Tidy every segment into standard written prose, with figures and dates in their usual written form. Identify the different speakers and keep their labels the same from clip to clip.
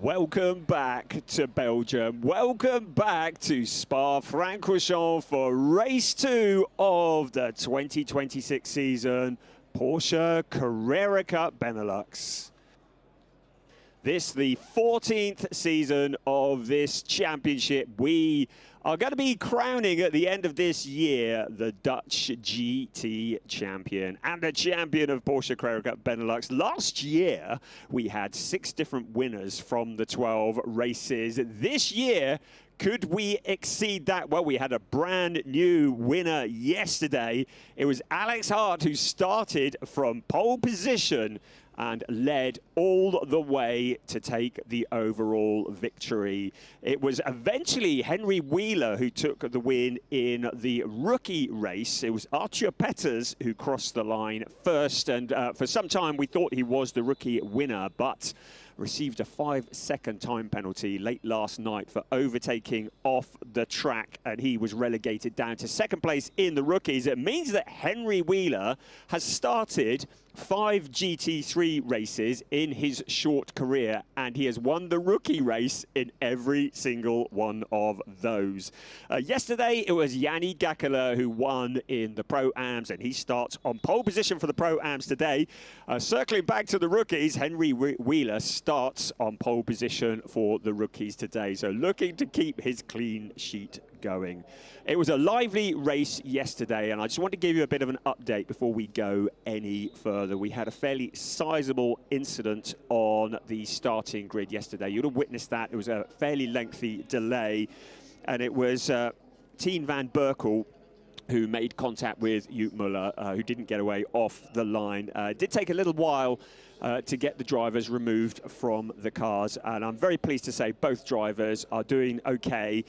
Speaker 1: Welcome back to Belgium. Welcome back to Spa-Francorchamps for race 2 of the 2026 season, Porsche Carrera Cup Benelux. This the 14th season of this championship. We are going to be crowning at the end of this year the Dutch GT champion and the champion of Porsche Carrera Cup Benelux. Last year, we had 6 different winners from the 12 races. This year, could we exceed that? Well, we had a brand new winner yesterday. It was Alex Hart who started from pole position and led all the way to take the overall victory. It was eventually Henry Wheeler who took the win in the rookie race. It was Arthur Peters who crossed the line first, and for some time we thought he was the rookie winner, but received a 5-second time penalty late last night for overtaking off the track, and he was relegated down to second place in the rookies. It means that Henry Wheeler has started 5 GT3 races in his short career, and he has won the rookie race in every single one of those. Yesterday, it was Yanni Gackela who won in the Pro-Ams, and he starts on pole position for the Pro-Ams today. Circling back to the rookies, Henry Wheeler starts on pole position for the rookies today, so looking to keep his clean sheet going. It was a lively race yesterday, and I just want to give you a bit of an update before we go any further. We had a fairly sizable incident on the starting grid yesterday. You'd have witnessed that. It was a fairly lengthy delay, and it was Tien van Berkel who made contact with Joop Muller, who didn't get away off the line. It did take a little while to get the drivers removed from the cars, and I'm very pleased to say both drivers are doing okay.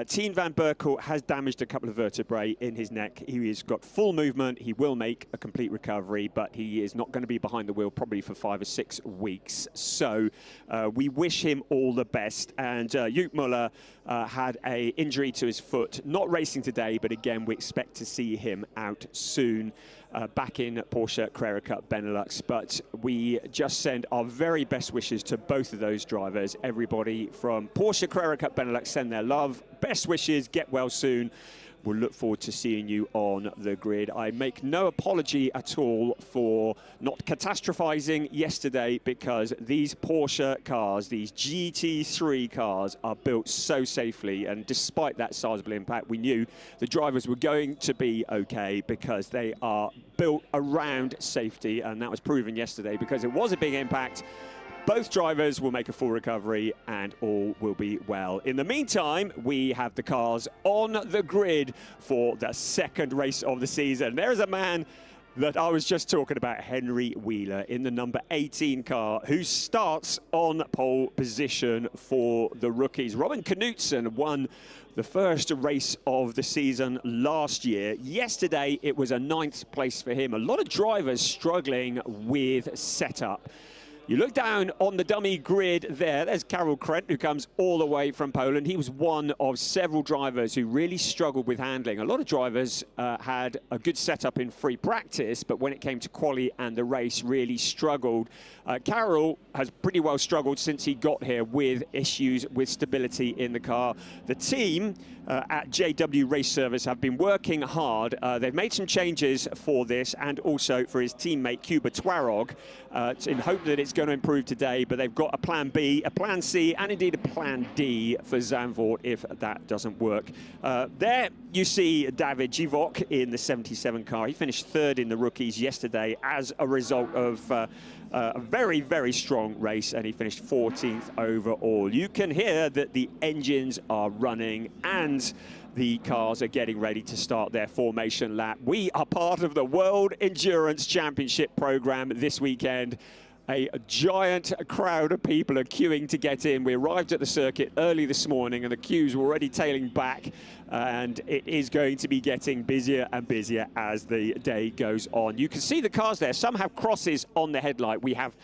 Speaker 1: Tien van Berkel has damaged a couple of vertebrae in his neck. He has got full movement. He will make a complete recovery, but he is not going to be behind the wheel probably for 5 or 6 weeks. So we wish him all the best. And Joop Muller had an injury to his foot, not racing today, but again, we expect to see him out soon. Back in Porsche Carrera Cup Benelux, but we just send our very best wishes to both of those drivers. Everybody from Porsche Carrera Cup Benelux send their love, best wishes, get well soon. We'll look forward to seeing you on the grid. I make no apology at all for not catastrophizing yesterday, because these Porsche cars, these GT3 cars, are built so safely, and despite that sizable impact, we knew the drivers were going to be okay because they are built around safety, and that was proven yesterday because it was a big impact. Both drivers will make a full recovery and all will be well. In the meantime, we have the cars on the grid for the second race of the season. There is a man that I was just talking about, Henry Wheeler, in the number 18 car, who starts on pole position for the rookies. Robin Knudsen won the first race of the season last year. Yesterday, it was a 9th place for him. A lot of drivers struggling with setup. You look down on the dummy grid there, there's Karel Krent, who comes all the way from Poland. He was one of several drivers who really struggled with handling. A lot of drivers had a good setup in free practice, but when it came to quali and the race, really struggled. Karel has pretty well struggled since he got here with issues with stability in the car. The team at JW Race Service have been working hard. They've made some changes for this and also for his teammate Cuba Twarog in hope that it's going to improve today, but they've got a plan B, a plan C, and indeed a plan D for Zandvoort if that doesn't work. There you see David Givok in the 77 car. He finished 3rd in the rookies yesterday as a result of a very, very strong race, and he finished 14th overall. You can hear that the engines are running and the cars are getting ready to start their formation lap. We are part of the World Endurance Championship program this weekend. A giant crowd of people are queuing to get in. We arrived at the circuit early this morning and the queues were already tailing back, and it is going to be getting busier and busier as the day goes on. You can see the cars there. Some have crosses on the headlight. We have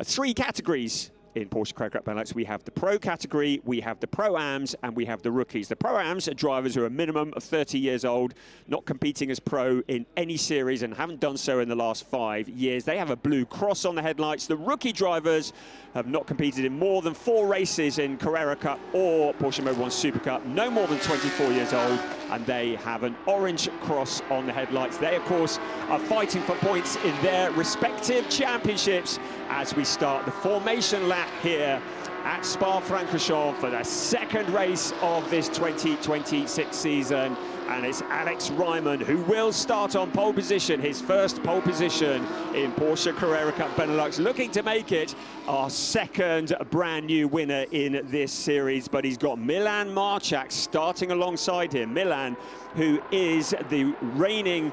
Speaker 1: 3 categories in Porsche Carrera Benelux. We have the Pro category, we have the Pro-Ams, and we have the Rookies. The Pro-Ams are drivers who are a minimum of 30 years old, not competing as pro in any series and haven't done so in the last 5 years. They have a blue cross on the headlights. The Rookie drivers have not competed in more than 4 races in Carrera Cup or Porsche Motor 1 Super Cup, no more than 24 years old, and they have an orange cross on the headlights. They, of course, are fighting for points in their respective championships as we start the formation lap here at Spa-Francorchamps for the second race of this 2026 season. And it's Alex Ryman who will start on pole position, his first pole position in Porsche Carrera Cup Benelux, looking to make it our second brand new winner in this series. But he's got Milan Marchak starting alongside him. Milan, who is the reigning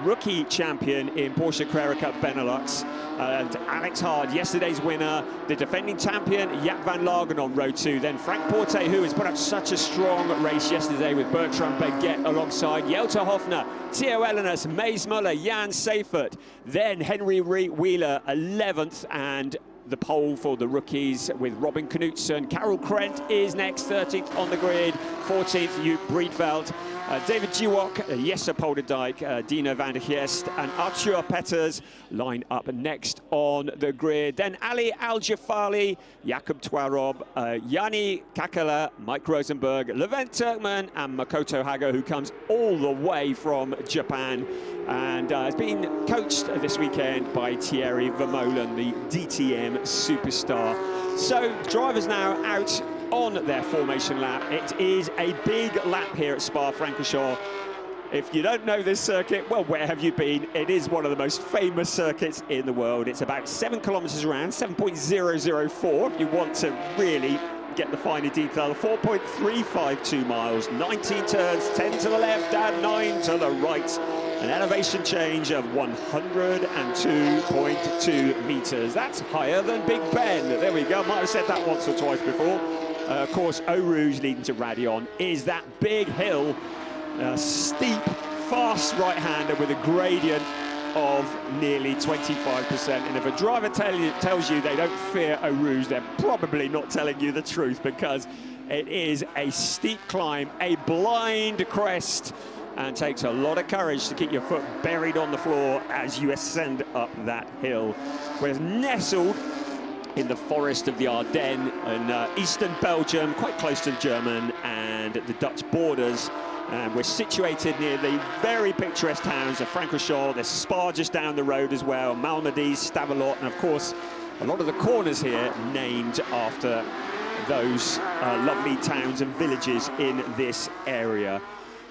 Speaker 1: rookie champion in Porsche Carrera Cup Benelux, and Alex Hard, yesterday's winner, the defending champion Jaap van Lagen on row 2, then Frank Porte, who has put up such a strong race yesterday with Bertrand Baguette alongside, Jelter Hofner, Theo Ellenas, Mays Muller, Jan Seifert, then Henry Wheeler 11th, and the pole for the rookies with Robin Knudsen. Karel Krent is next, 13th on the grid, 14th Joep Breedveld, David Giwok, Jesse Polderdijk, Dino van der Geest and Arthur Petters line up next on the grid. Then Ali Al-Jafali, Jakob Twarob, Yanni Kakala, Mike Rosenberg, Levent Turkman and Makoto Hago, who comes all the way from Japan and has been coached this weekend by Thierry Vermeulen, the DTM superstar. So drivers now out on their formation lap. It is a big lap here at Spa-Francorchamps. If you don't know this circuit, well, where have you been? It is one of the most famous circuits in the world. It's about 7 kilometers around, 7.004 if you want to really get the finer detail. 4.352 miles, 19 turns, 10 to the left and 9 to the right. An elevation change of 102.2 meters. That's higher than Big Ben. There we go. Might have said that once or twice before. Of course, Eau Rouge leading to Raidillon is that big hill, steep, fast right-hander with a gradient of nearly 25%. And if a driver tells you they don't fear Eau Rouge, they're probably not telling you the truth, because it is a steep climb, a blind crest, and takes a lot of courage to keep your foot buried on the floor as you ascend up that hill. We're nestled in the forest of the Ardennes in eastern Belgium, quite close to the German and the Dutch borders. And we're situated near the very picturesque towns of Francorchamps. There's Spa just down the road as well, Malmedy, Stavelot, and of course, a lot of the corners here named after those lovely towns and villages in this area.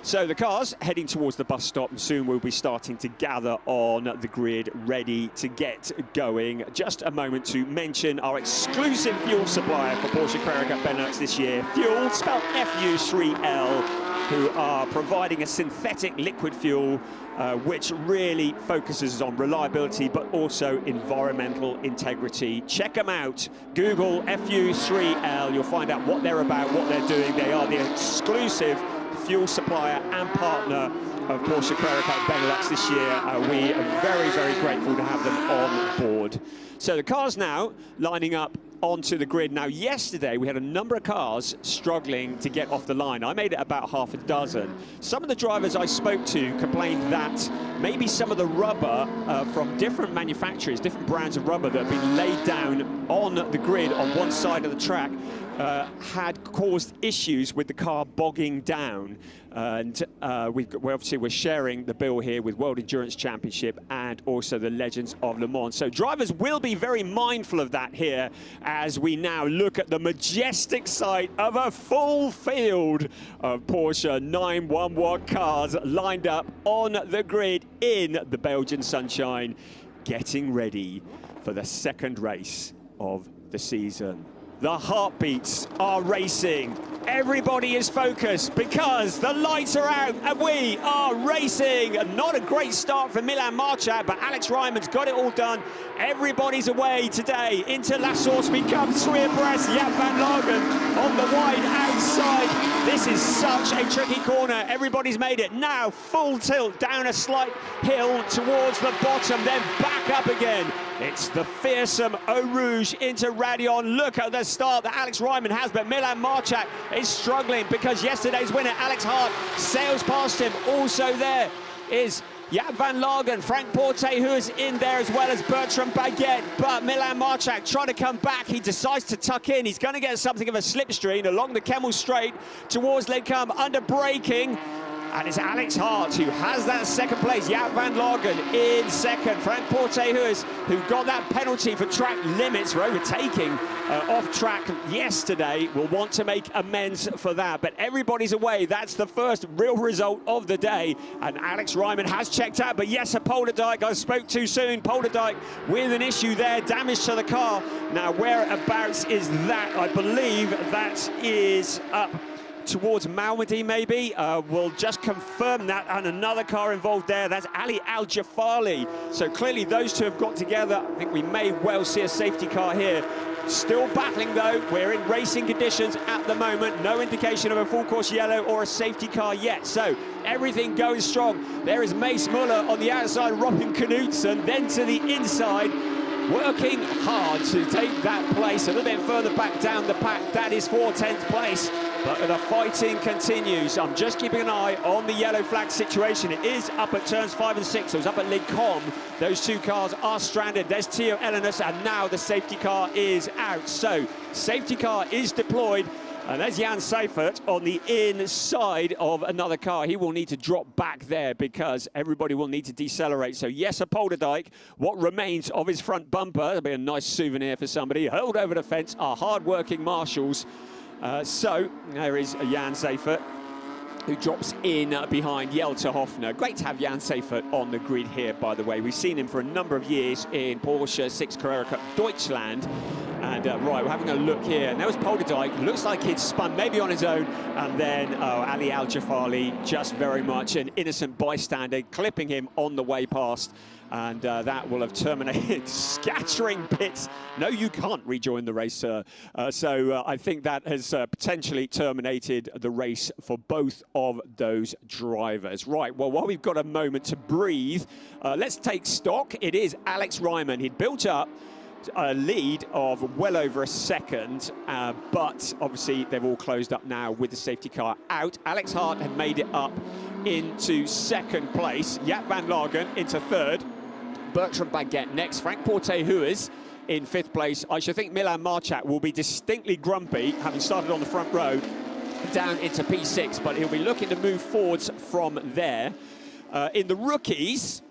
Speaker 1: So the cars heading towards the bus stop, and soon we'll be starting to gather on the grid, ready to get going. Just a moment to mention our exclusive fuel supplier for Porsche Carrera Cup Benelux this year, Fuel, spelled FU3L, who are providing a synthetic liquid fuel which really focuses on reliability but also environmental integrity. Check them out. Google FU3L. You'll find out what they're about, what they're doing. They are the exclusive fuel supplier and partner of Porsche Carrera Cup Benelux this year. We are very, very grateful to have them on board. So the cars now lining up onto the grid. Now, yesterday we had a number of cars struggling to get off the line. I made it about half a dozen. Some of the drivers I spoke to complained that maybe some of the rubber from different manufacturers, different brands of rubber that have been laid down on the grid on one side of the track had caused issues with the car bogging down. And we're sharing the bill here with World Endurance Championship and also the Legends of Le Mans. So drivers will be very mindful of that here as we now look at the majestic sight of a full field of Porsche 911 cars lined up on the grid in the Belgian sunshine, getting ready for the second race of the season. The heartbeats are racing. Everybody is focused because the lights are out and we are racing. Not a great start for Milan Marchak, but Alex Ryman's got it all done. Everybody's away today. Into La Source becomes 3 abreast. Jaap van Lagen on the wide outside. This is such a tricky corner. Everybody's made it. Now full tilt down a slight hill towards the bottom, then back up again. It's the fearsome Eau Rouge into Radion. Look at the start that Alex Ryman has, but Milan Marchak is struggling because yesterday's winner, Alex Hart, sails past him. Also there is Jaap van Lagen, Frank Porte, who is in there, as well as Bertrand Baguette. But Milan Marchak trying to come back. He decides to tuck in. He's going to get something of a slipstream along the Kemmel Straight towards Les Combes, under braking. And it's Alex Hart who has that second place. Jaap van Lagen in second. Frank Porte, who got that penalty for track limits for overtaking off track yesterday, will want to make amends for that. But everybody's away. That's the first real result of the day. And Alex Ryman has checked out. But yes, a Polderdijk, I spoke too soon. Polderdijk with an issue there, damage to the car. Now, whereabouts is that? I believe that is up towards Malmedy, maybe. We'll just confirm that. And another car involved there, that's Ali Al-Jafali. So clearly those two have got together. I think we may well see a safety car here. Still battling though. We're in racing conditions at the moment. No indication of a full course yellow or a safety car yet. So everything going strong. There is Mace Muller on the outside, Robin Knudsen, then to the inside, working hard to take that place a little bit further back down the pack. That is for 10th place. But the fighting continues. I'm just keeping an eye on the yellow flag situation. It is up at turns 5 and 6. So it's up at Les Combes. Those two cars are stranded. There's Theo Ellenus, and now the safety car is out. So safety car is deployed. And there's Jan Seifert on the inside of another car. He will need to drop back there because everybody will need to decelerate. So yes, a Polderdijk, what remains of his front bumper, that'll be a nice souvenir for somebody, hurled over the fence, our hard-working marshals. So there is Jan Seifert, who drops in behind Jelte Hofner. Great to have Jan Seifert on the grid here, by the way. We've seen him for a number of years in Porsche 6 Carrera Cup Deutschland. And right, we're having a look here. And there was Polderdijk. Looks like he'd spun maybe on his own. And then Ali Al-Jafali, just very much an innocent bystander, clipping him on the way past. And that will have terminated scattering pits. No, you can't rejoin the race, sir. So I think that has potentially terminated the race for both of those drivers. Right, well, while we've got a moment to breathe, let's take stock. It is Alex Ryman. He'd built up a lead of well over a second, but obviously they've all closed up now with the safety car out. Alex Hart had made it up into second place. Jaap van Lagen into third. Bertrand Baguette next. Frank Porte, who is in fifth place. I should think Milan Marchak will be distinctly grumpy, having started on the front row, down into P6, but he'll be looking to move forwards from there. In the rookies,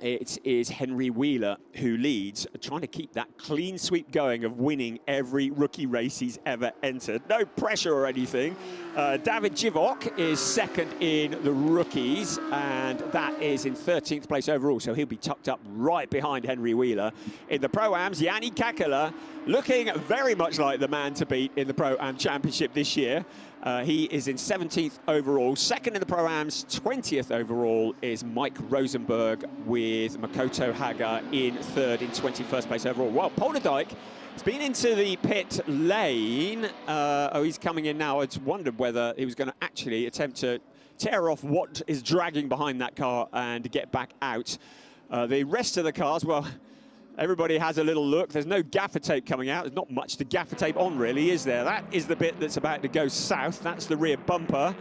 Speaker 1: it is Henry Wheeler who leads, trying to keep that clean sweep going of winning every rookie race he's ever entered. No pressure or anything. David Jivok is second in the rookies, and that is in 13th place overall, so he'll be tucked up right behind Henry Wheeler. In the Pro-Ams, Yanni Kakela, looking very much like the man to beat in the Pro-Am Championship this year. He is in 17th overall. Second in the Pro-Ams, 20th overall is Mike Rosenberg, with Makoto Haga in third in 21st place overall. Well, Polderdijk has been into the pit lane. Oh, he's coming in now. I just wondered whether he was going to actually attempt to tear off what is dragging behind that car and get back out. The rest of the cars, well, everybody has a little look. There's no gaffer tape coming out. There's not much to gaffer tape on, really, is there? That is the bit that's about to go south. That's the rear bumper.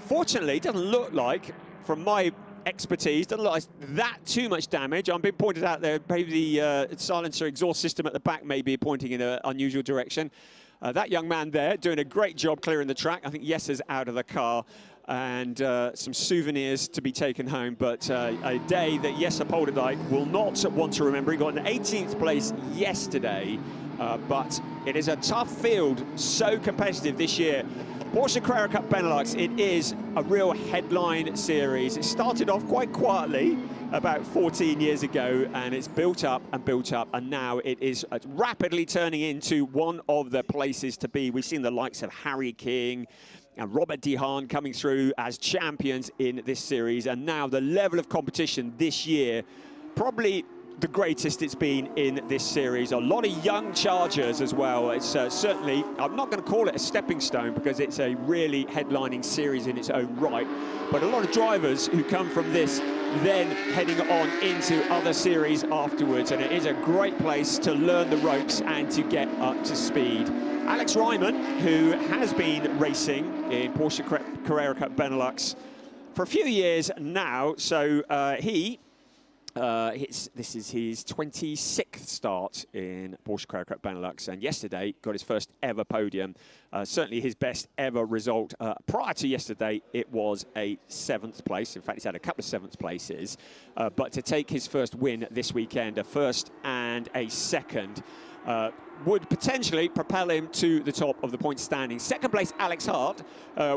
Speaker 1: Fortunately, it doesn't look like, from my expertise, doesn't look like that too much damage. I'm being pointed out there, maybe the silencer exhaust system at the back may be pointing in an unusual direction. That young man there doing a great job clearing the track. I think Jesse's out of the car. And some souvenirs to be taken home, but a day that Jesse Polderdijk will not want to remember. He got an 18th place yesterday, but it is a tough field, so competitive this year. Porsche Carrera Cup Benelux, it is a real headline series. It started off quite quietly about 14 years ago, and it's built up, and now it is rapidly turning into one of the places to be. We've seen the likes of Harry King and Robert De Haan coming through as champions in this series, and now the level of competition this year, probably the greatest it's been in this series. A lot of young chargers as well. It's certainly, I'm not going to call it a stepping stone because it's a really headlining series in its own right, but a lot of drivers who come from this then heading on into other series afterwards, and it is a great place to learn the ropes and to get up to speed. Alex Ryman, who has been racing in Porsche Carrera Cup Benelux for a few years now, so this is his 26th start in Porsche Carrera Cup Benelux, and yesterday got his first ever podium. Certainly his best ever result. Prior to yesterday, it was a 7th place. In fact, he's had a couple of 7th places. But to take his first win this weekend, a first and a second, would potentially propel him to the top of the point standing. Second place, Alex Hart.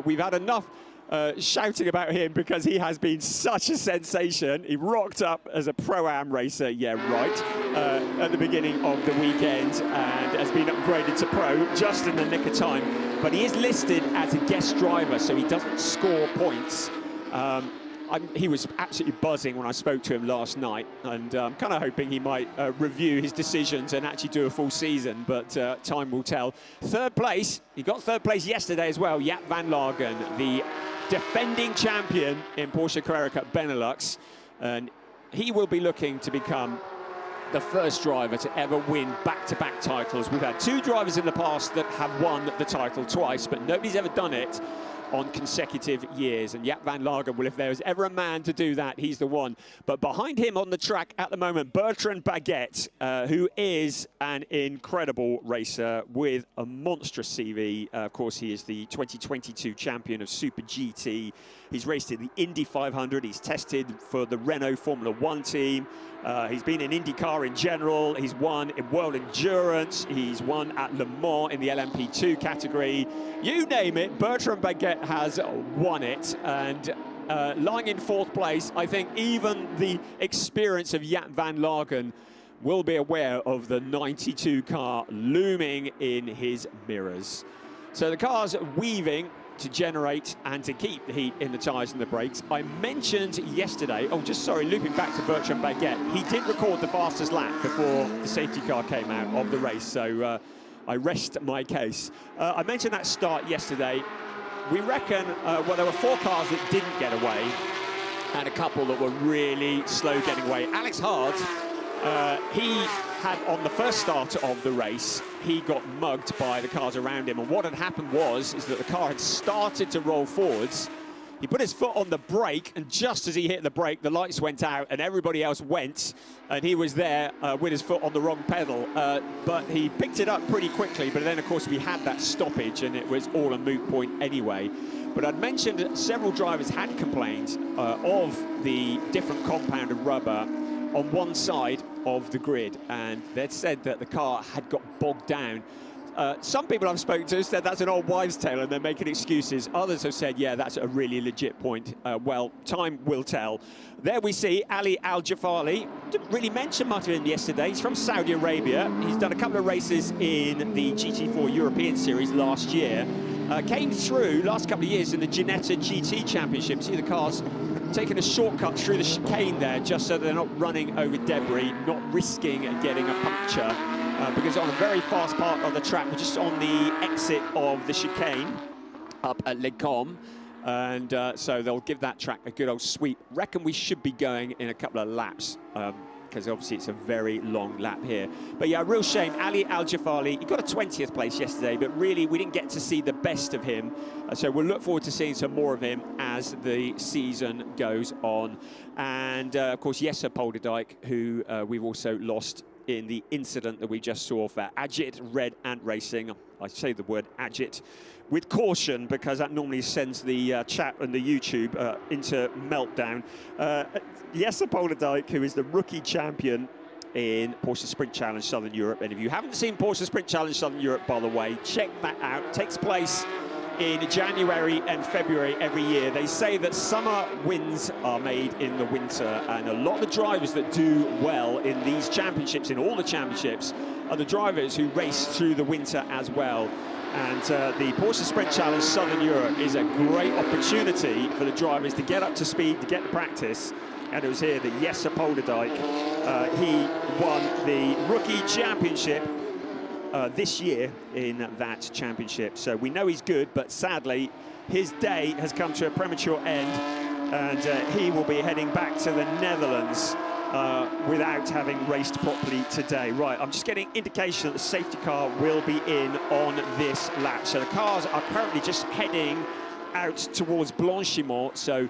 Speaker 1: We've had enough shouting about him because he has been such a sensation. He rocked up as a Pro-Am racer, yeah, right, at the beginning of the weekend and has been upgraded to Pro just in the nick of time. But he is listed as a guest driver, so he doesn't score points. He was absolutely buzzing when I spoke to him last night, and I'm kind of hoping he might review his decisions and actually do a full season, but time will tell. Third place, he got third place yesterday as well, Jaap van Lagen, the defending champion in Porsche Carrera Cup Benelux, and he will be looking to become the first driver to ever win back-to-back titles. We've had 2 drivers in the past that have won the title twice, but nobody's ever done it on consecutive years, and Jaap van Lagen, well, if there was ever a man to do that, he's the one. But behind him on the track at the moment, Bertrand Baguette, who is an incredible racer with a monstrous CV. Of course, he is the 2022 champion of Super GT. He's raced in the Indy 500. He's tested for the Renault Formula 1 team. He's been in IndyCar in general. He's won in World Endurance. He's won at Le Mans in the LMP2 category. You name it, Bertrand Baguette has won it. And lying in 4th place, I think even the experience of Jaap van Lagen will be aware of the 92 car looming in his mirrors. So the car's weaving to generate and to keep the heat in the tyres and the brakes. I mentioned yesterday, looping back to Bertrand Baguette, he did record the fastest lap before the safety car came out of the race, so I rest my case. I mentioned that start yesterday. We reckon, well, there were 4 cars that didn't get away and a couple that were really slow getting away. Alex Hart, he had, on the first start of the race, he got mugged by the cars around him, and what had happened is that the car had started to roll forwards. He put his foot on the brake, and just as he hit the brake, the lights went out and everybody else went, and he was there with his foot on the wrong pedal. But he picked it up pretty quickly, but then of course we had that stoppage and it was all a moot point anyway. But I'd mentioned that several drivers had complained of the different compound of rubber on one side of the grid, and they'd said that the car had got bogged down. Some people I've spoken to said that's an old wives' tale and they're making excuses. Others have said, yeah, that's a really legit point. Well, time will tell. There we see Ali Al-Jafali. Didn't really mention much of him yesterday. He's from Saudi Arabia. He's done a couple of races in the GT4 European Series last year. Came through last couple of years in the Ginetta GT Championship. See the cars taking a shortcut through the chicane there, just so they're not running over debris, not risking getting a puncture. Because on a very fast part of the track, we're just on the exit of the chicane up at Les Combes, and so they'll give that track a good old sweep. Reckon we should be going in a couple of laps, because obviously it's a very long lap here. But yeah, real shame. Ali Al-Jafali, he got a 20th place yesterday, but really we didn't get to see the best of him. So we'll look forward to seeing some more of him as the season goes on. And of course, Jesse Polderdijk, who we've also lost in the incident that we just saw for Ajit Red Ant Racing. I say the word Ajit with caution because that normally sends the chat and the YouTube into meltdown. Jesse Polderdijk, who is the rookie champion in Porsche Sprint Challenge Southern Europe. And if you haven't seen Porsche Sprint Challenge Southern Europe, by the way, check that out. It takes place in January and February every year. They say that summer wins are made in the winter, and a lot of the drivers that do well in these championships, in all the championships, are the drivers who race through the winter as well. And the Porsche Sprint Challenge Southern Europe is a great opportunity for the drivers to get up to speed, to get the practice, And it was here that Jesse Polderdijk, he won the Rookie Championship this year in that championship. So we know he's good, but sadly, his day has come to a premature end, and he will be heading back to the Netherlands without having raced properly today. Right, I'm just getting indication that the safety car will be in on this lap. So the cars are currently just heading out towards Blanchimont. So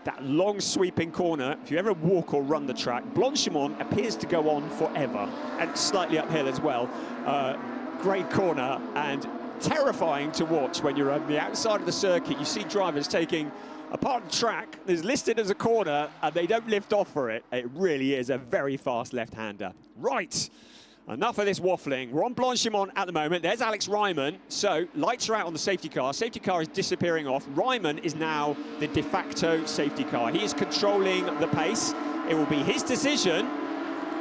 Speaker 1: that long sweeping corner, if you ever walk or run the track, Blanchimont appears to go on forever, and slightly uphill as well. Great corner and terrifying to watch when you're on the outside of the circuit. You see drivers taking a part of the track that's listed as a corner and they don't lift off for it. It really is a very fast left-hander. Right, enough of this waffling. We're on Blanchimont at the moment. There's Alex Ryman. So lights are out on the safety car. Safety car is disappearing off. Ryman is now the de facto safety car. He is controlling the pace. It will be his decision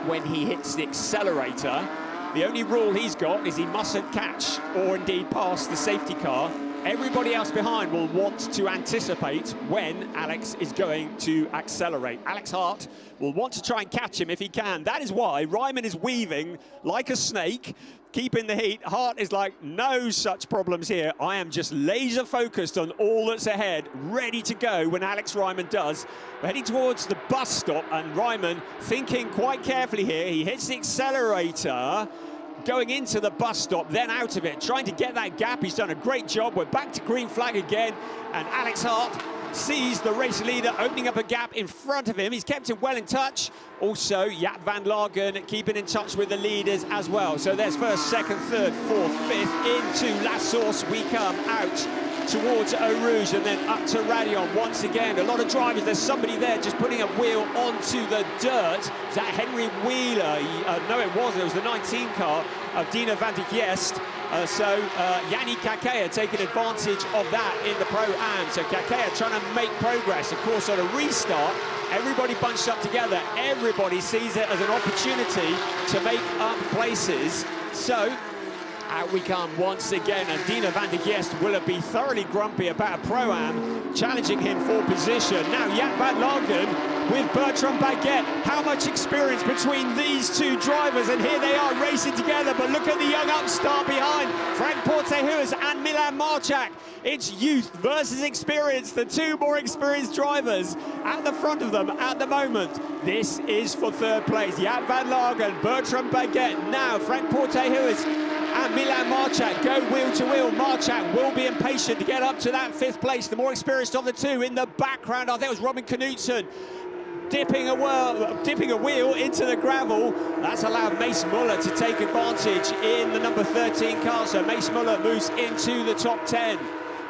Speaker 1: when he hits the accelerator. The only rule he's got is he mustn't catch or indeed pass the safety car. Everybody else behind will want to anticipate when Alex is going to accelerate. Alex Hart will want to try and catch him if he can. That is why Ryman is weaving like a snake, keeping the heat. Hart is like, no such problems here. I am just laser focused on all that's ahead, ready to go when Alex Ryman does. We're heading towards the bus stop, and Ryman thinking quite carefully here. He hits the accelerator, going into the bus stop, then out of it, trying to get that gap. He's done a great job. We're back to green flag again, and Alex Hart sees the race leader opening up a gap in front of him. He's kept him well in touch. Also, Jaap van Lagen keeping in touch with the leaders as well. So there's first, second, third, fourth, fifth. Into La Source we come, out towards Eau Rouge and then up to Radion once again. A lot of drivers. There's somebody there just putting a wheel onto the dirt. Is that Henry Wheeler? No, it wasn't. It was the 19 car of Dina van der Geest. Yannick Kakea taking advantage of that in the Pro-Am. So Kakea trying to make progress. Of course, on a restart, everybody bunched up together. Everybody sees it as an opportunity to make up places. So out we come once again, and Dina van der Geest will be thoroughly grumpy about a Pro-Am challenging him for position. Now Jaap van Lagen with Bertrand Baguette. How much experience between these two drivers, and here they are racing together, but look at the young upstart behind, Frank Portehuis and Milan Marchak. It's youth versus experience, the two more experienced drivers at the front of them at the moment. This is for third place. Jaap van Lagen, Bertrand Baguette, now Frank Portehuis and Milan Marchak go wheel to wheel. Marchak will be impatient to get up to that fifth place. The more experienced of the two. In the background, I think it was Robin Knudsen dipping a wheel into the gravel. That's allowed Mace Muller to take advantage in the number 13 car. So Mace Muller moves into the top 10.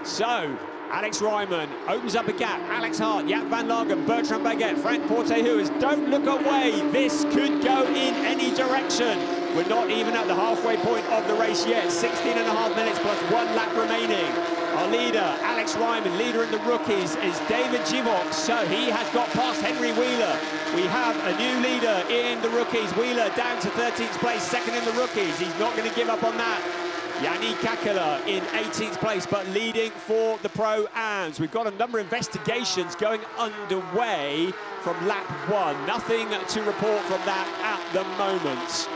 Speaker 1: So Alex Ryman opens up a gap. Alex Hart, Jaap van Lagen, Bertrand Baguette, Frank Portehuis. Don't look away. This could go in any direction. We're not even at the halfway point of the race yet. 16.5 minutes plus 1 lap remaining. Our leader, Alex Ryman, leader in the rookies, is David Givox. So he has got past Henry Wheeler. We have a new leader in the rookies. Wheeler down to 13th place, second in the rookies. He's not going to give up on that. Yannick Kakela in 18th place, but leading for the Pro-Ams. We've got a number of investigations going underway from lap 1. Nothing to report from that at the moment.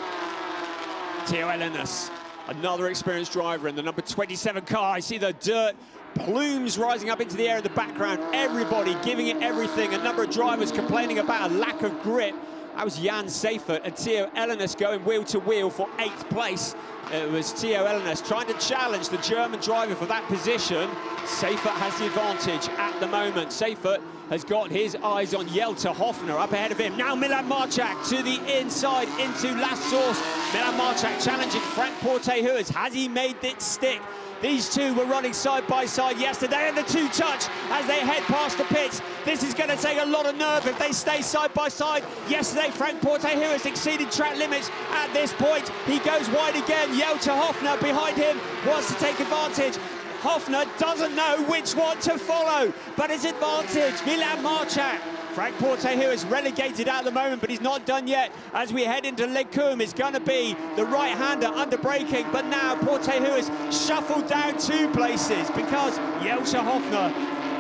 Speaker 1: Theo Elenis, another experienced driver in the number 27 car. I see the dirt plumes rising up into the air in the background. Everybody giving it everything. A number of drivers complaining about a lack of grip. That was Jan Seifert and Theo Elenis going wheel to wheel for 8th place. It was Theo Elenis trying to challenge the German driver for that position. Seifert has the advantage at the moment. Seifert has got his eyes on Jelte Hofner up ahead of him. Now Milan Marchak to the inside into La Source. Milan Marchak challenging Frank Portehuis. Has he made it stick? These two were running side by side yesterday, and the two touch as they head past the pits. This is going to take a lot of nerve if they stay side by side. Yesterday, Frank Portehuis exceeded track limits. At this point, he goes wide again. Jelte Hofner behind him wants to take advantage. Hofner doesn't know which one to follow, but his advantage, Milan Marchak. Frank Portehuis relegated at the moment, but he's not done yet. As we head into Lecum, it's going to be the right-hander under braking, but now Portehuis shuffled down 2 places because Jelte Hofner,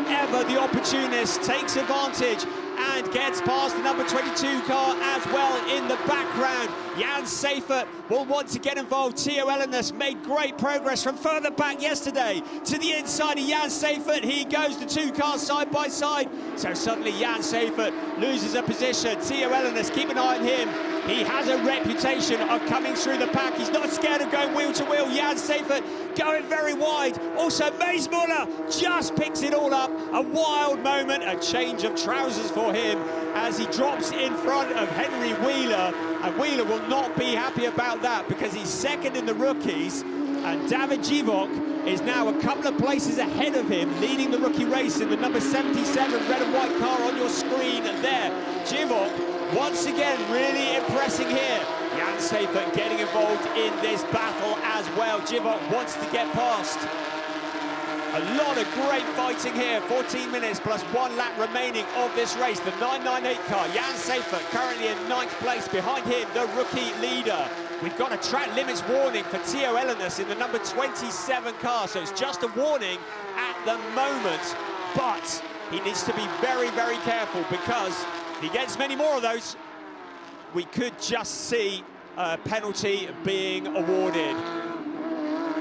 Speaker 1: ever the opportunist, takes advantage. and gets past the number 22 car as well in the background. Jan Seifert will want to get involved. Theo Ellenes made great progress from further back yesterday to the inside of Jan Seifert. He goes, the two cars side by side. So suddenly Jan Seifert loses a position. Theo Ellenes, keep an eye on him. He has a reputation of coming through the pack. He's not scared of going wheel to wheel. Jan Seifert going very wide. Also, Mace Muller just picks it all up. A wild moment, a change of trousers for him as he drops in front of Henry Wheeler. And Wheeler will not be happy about that because he's second in the rookies. And David Givok is now a couple of places ahead of him, leading the rookie race in the number 77 red and white car on your screen there. Givok once again really impressing here. Jan Seifert getting involved in this battle as well. Givok wants to get past. A lot of great fighting here. 14 minutes plus 1 lap remaining of this race. The 998 car, Jan Seifert, currently in 9th place. Behind him, the rookie leader. We've got a track limits warning for Theo Ellenes in the number 27 car. So it's just a warning at the moment. But he needs to be very, very careful because if he gets many more of those, we could just see a penalty being awarded.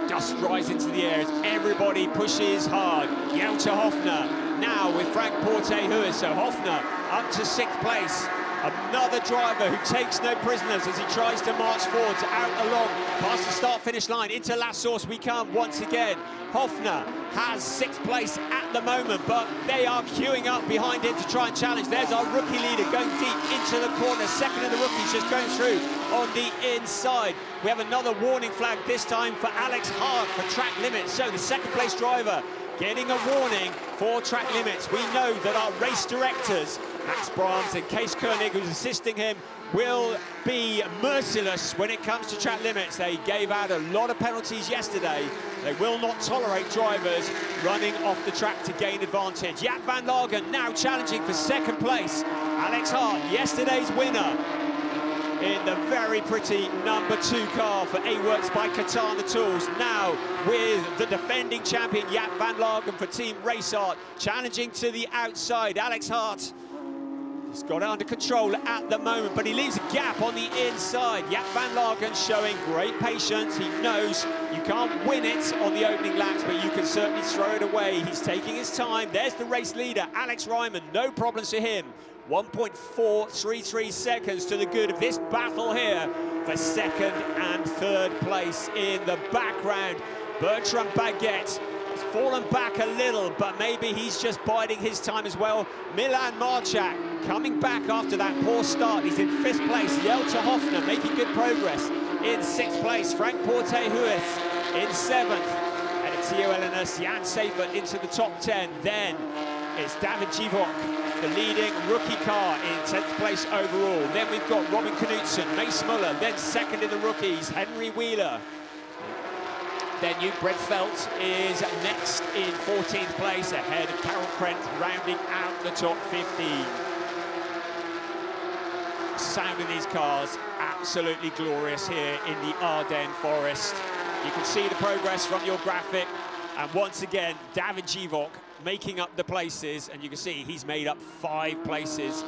Speaker 1: Dust rise into the air as everybody pushes hard. Jelte Hofner now with Frank Porte-Huis. So Hofner up to 6th place. Another driver who takes no prisoners as he tries to march forward, out along, past the start-finish line. Into La Source we come once again. Hofner has 6th place at the moment, but they are queuing up behind him to try and challenge. There's our rookie leader going deep into the corner. Second of the rookies just going through on the inside. We have another warning flag, this time for Alex Hart for track limits. So the 2nd place driver getting a warning for track limits. We know that our race directors, Max Brahms and Kees Koenig, who's assisting him, will be merciless when it comes to track limits. They gave out a lot of penalties yesterday. They will not tolerate drivers running off the track to gain advantage. Jaap van Lagen now challenging for 2nd place. Alex Hart, yesterday's winner, in the very pretty number 2 car for A-Works by Katana Tools. Now with the defending champion Jaap van Lagen for Team Race Art, challenging to the outside. Alex Hart, he's got it under control at the moment, but he leaves a gap on the inside. Jaap van Lagen showing great patience. He knows you can't win it on the opening laps, but you can certainly throw it away. He's taking his time. There's the race leader, Alex Ryman. No problems for him. 1.433 seconds to the good of this battle here for 2nd and 3rd place. In the background, Bertrand Baguette has fallen back a little, but maybe he's just biding his time as well. Milan Marchak coming back after that poor start. He's in 5th place. Jelte Hofner making good progress in 6th place. Frank Porte-Huis in 7th. And Theo Ellenes, Jan Seifert into the top 10. Then it's David Givok, the leading rookie car, in 10th place overall. Then we've got Robin Knudsen, Mace Muller, then 2nd in the rookies, Henry Wheeler. Then Brett Felt is next in 14th place, ahead of Carol Krent, rounding out the top 15. Sound of these cars, absolutely glorious here in the Ardennes Forest. You can see the progress from your graphic, and once again, David Givok making up the places, and you can see he's made up 5 places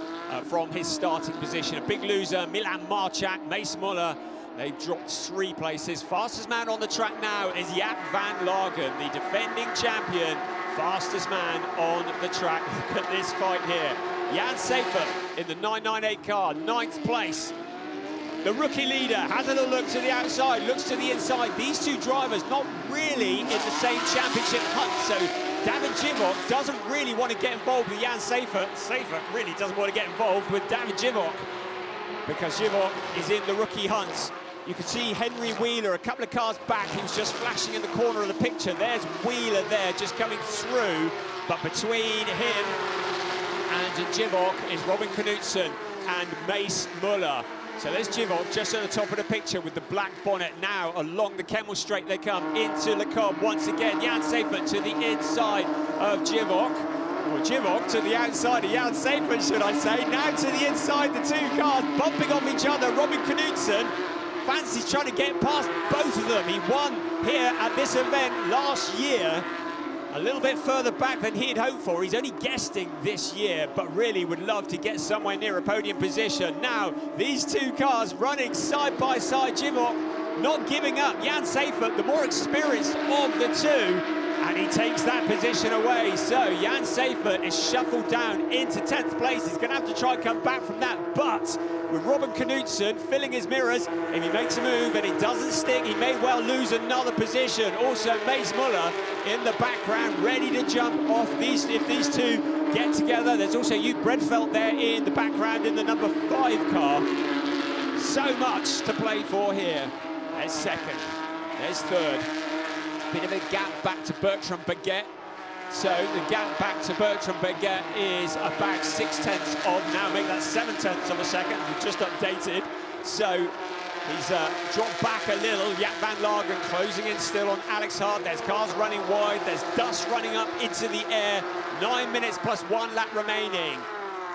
Speaker 1: from his starting position. A big loser, Milan Marchak, Mace Muller, they've dropped 3 places. Fastest man on the track now is Jaap van Lagen, the defending champion, fastest man on the track. Look at this fight here. Jan Seifert in the 998 car, 9th place. The rookie leader has a little look to the outside, looks to the inside. These two drivers not really in the same championship hunt, so David Givok doesn't really want to get involved with Jan Seifert. Seifert really doesn't want to get involved with David Givok because Givok is in the rookie hunt. You can see Henry Wheeler a couple of cars back. He was just flashing in the corner of the picture. There's Wheeler there just coming through, but between him and Givok is Robin Knudsen and Mace Muller. So there's Givok just at the top of the picture with the black bonnet. Now along the Kemmel Straight they come into Le Coq once again. Jan Seifert to the inside of Givok. Or Givok to the outside of Jan Seifert, should I say. Now to the inside, the 2 cars bumping off each other. Robin Knudsen fancies trying to get past both of them. He won here at this event last year. a little bit further back than he'd hoped for. He's only guesting this year, but really would love to get somewhere near a podium position. Now, these two cars running side by side. Jivok not giving up. Jan Seifert, the more experienced of the two, and he takes that position away. So Jan Seifert is shuffled down into 10th place. He's going to have to try and come back from that, but with Robin Knudsen filling his mirrors, if he makes a move and it doesn't stick, he may well lose another position. Also, Mace Muller in the background, ready to jump off if these two get together. There's also Hugh Bredfeld there in the background in the number 5 car. So much to play for here. There's second, there's third. Bit of a gap back to Bertrand Baguette. So the gap back to Bertrand Baguette is about 6/10 of, now make that 7/10 of a second. We've just updated. So he's dropped back a little. Jaap van Lagen closing in still on Alex Hart. There's cars running wide. There's dust running up into the air. 9 minutes plus 1 lap remaining.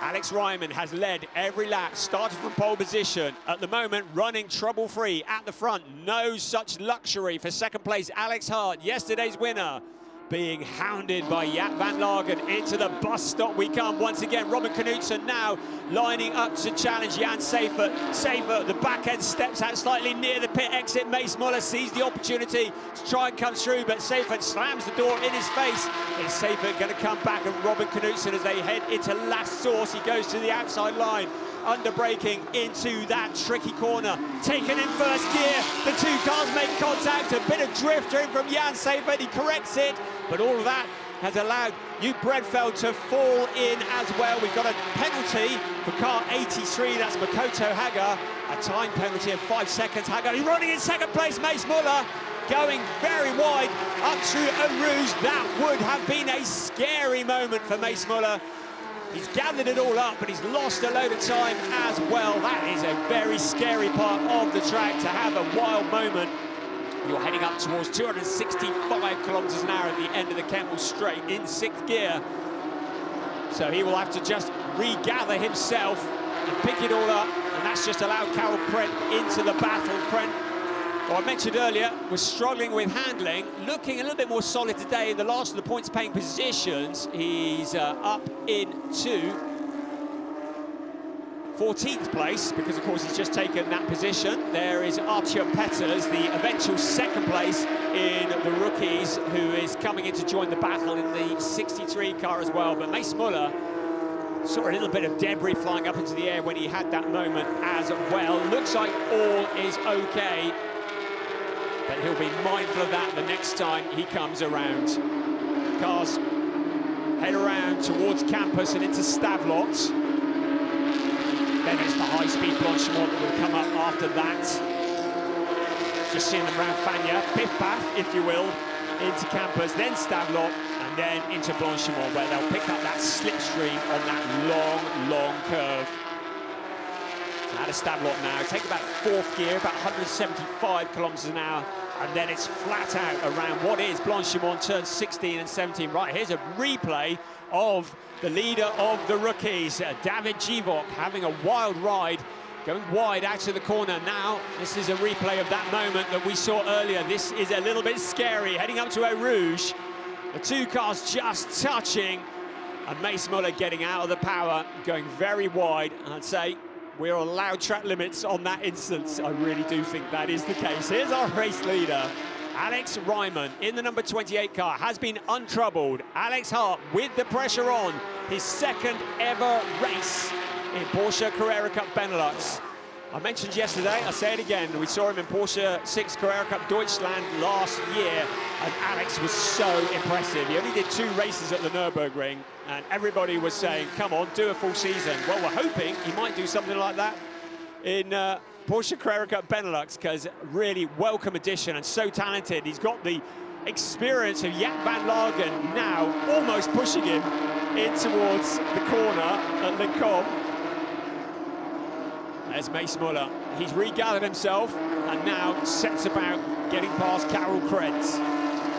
Speaker 1: Alex Ryman has led every lap, started from pole position. At the moment, running trouble-free at the front. No such luxury for second place. Alex Hart, yesterday's winner, being hounded by Jaap van Lagen. Into the bus stop we come once again. Robin Knudsen now lining up to challenge Jan Seifert. Seifert, the back end, steps out slightly near the pit exit. Mace Muller sees the opportunity to try and come through, but Seifert slams the door in his face. Is Seifert going to come back? And Robin Knudsen, as they head into last source, he goes to the outside line, under braking into that tricky corner. Taken in first gear, the two cars make contact. A bit of drift in from Jan Seifert, he corrects it, but all of that has allowed Hugh Bredfeld to fall in as well. We've got a penalty for car 83, that's Makoto Haga. A time penalty of 5 seconds. Haga, he's running in second place. Mace Muller going very wide up through Eau Rouge. That would have been a scary moment for Mace Muller. He's gathered it all up, but he's lost a load of time as well. That is a very scary part of the track, to have a wild moment. You're heading up towards 265 kilometers an hour at the end of the Kemmel Straight in 6th gear. So he will have to just regather himself and pick it all up, and that's just allowed Carol Krent into the battle. Krent, well, I mentioned earlier, was struggling with handling, looking a little bit more solid today in the last of the points-paying positions. He's up into 14th place, because of course he's just taken that position. There is Artyom Peters, the eventual second place in the rookies, who is coming in to join the battle in the 63 car as well. But Mace Muller saw a little bit of debris flying up into the air when he had that moment as well. Looks like all is okay, but he'll be mindful of that the next time he comes around. Cars head around towards campus and into Stavelot. Then it's the high-speed Blanchimont that will come up after that. Just seeing them around Fagnes, piff-paff, if you will, into campus, then Stavelot, and then into Blanchimont, where they'll pick up that slipstream on that long curve. So out of Stavelot now, take about 4th gear, about 175 kilometers an hour, and then it's flat out around what is Blanchimont, turns 16 and 17. Right, here's a replay of the leader of the rookies, David Jivok, having a wild ride, going wide out of the corner. Now, this is a replay of that moment that we saw earlier. This is a little bit scary, heading up to Eau Rouge. The two cars just touching, and Mace Muller getting out of the power, going very wide. And I'd say we're allowed track limits on that instance. I really do think that is the case. Here's our race leader, Alex Ryman, in the number 28 car, has been untroubled. Alex Hart with the pressure on, his second ever race in Porsche Carrera Cup Benelux. I mentioned yesterday, I'll say it again, we saw him in Porsche 6 Carrera Cup Deutschland last year, and Alex was so impressive. He only did 2 races at the Nürburgring, and everybody was saying, come on, do a full season. Well, we're hoping he might do something like that in Porsche Carrera Cup Benelux, because really welcome addition and so talented. He's got the experience of Jaap van Lagen now, almost pushing him in towards the corner at Le Com. There's Mace Muller. He's regathered himself and now sets about getting past Carol Krent.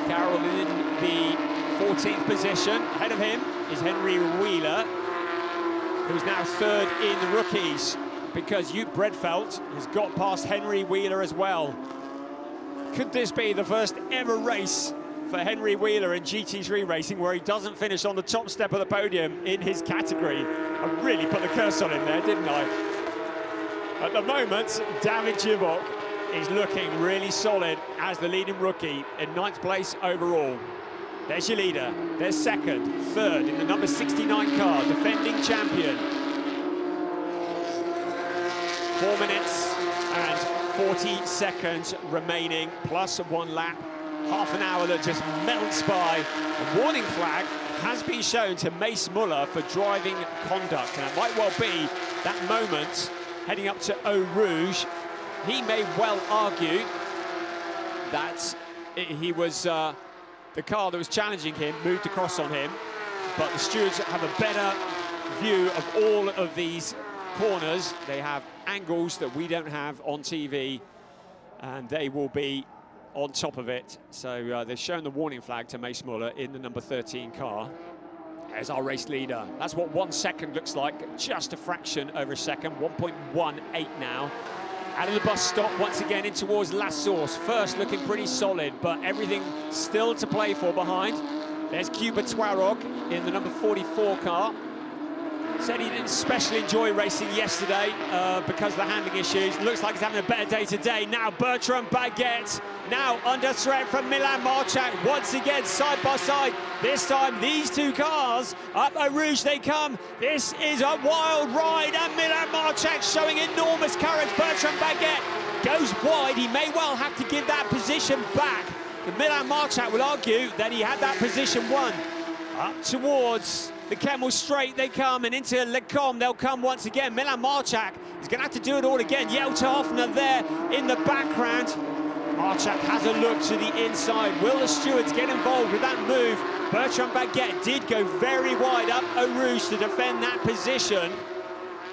Speaker 1: Carol in the 14th position. Ahead of him is Henry Wheeler, who's now 3rd in the rookies, because Hugh Bredfeld has got past Henry Wheeler as well. Could this be the first ever race for Henry Wheeler in GT3 racing, where he doesn't finish on the top step of the podium in his category. I really put the curse on him there, didn't I? At the moment, David Givok is looking really solid as the leading rookie in 9th place overall. There's your leader. There's second, third in the number 69 car, defending champion. 4 minutes and 40 seconds remaining, plus 1 lap. Half an hour that just melts by. A warning flag has been shown to Mace Muller for driving conduct, and it might well be that moment heading up to Eau Rouge. He may well argue that he was the car that was challenging him moved across on him, but the stewards have a better view of all of these corners. They have angles that we don't have on TV, and they will be on top of it. So they've shown the warning flag to Mace Muller in the number 13 car as our race leader. That's what 1 second looks like, just a fraction over a second, 1.18 now. Out of the bus stop once again in towards La Source. First looking pretty solid, but everything still to play for behind. There's Cuba Twarog in the number 44 car. Said he didn't especially enjoy racing yesterday because of the handling issues. Looks like he's having a better day today. Now Bertrand Baguette, now under threat from Milan Marchak. Once again, side by side. This time, these two cars, up Eau Rouge they come. This is a wild ride, and Milan Marchak showing enormous courage. Bertrand Baguette goes wide. He may well have to give that position back. But Milan Marchak will argue that he had that position won. Up towards the Kemmel Straight they come, and into Le Combe they'll come once again. Milan Marchak is going to have to do it all again. Jelte Hoffner there in the background. Marchak has a look to the inside. Will the stewards get involved with that move? Bertrand Baguette did go very wide up Eau Rouge to defend that position.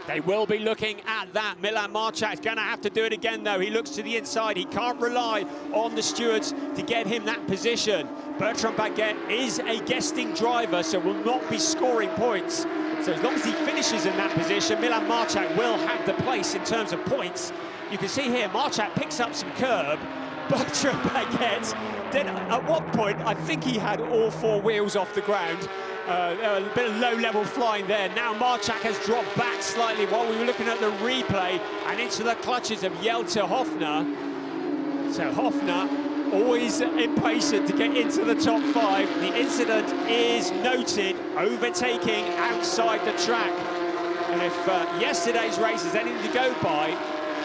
Speaker 1: They will be looking at that. Milan Marchak's going to have to do it again, though. He looks to the inside. He can't rely on the stewards to get him that position. Bertrand Baguette is a guesting driver, so will not be scoring points. So as long as he finishes in that position, Milan Marchak will have the place in terms of points. You can see here, Marchak picks up some curb. Bertrand Baguette, then at one point, I think he had all 4 wheels off the ground. A bit of low-level flying there. Now Marchak has dropped back slightly while we were looking at the replay, and into the clutches of Jelte Hoffner. So Hoffner, always impatient to get into the top 5. The incident is noted, overtaking outside the track. And if yesterday's race is anything to go by,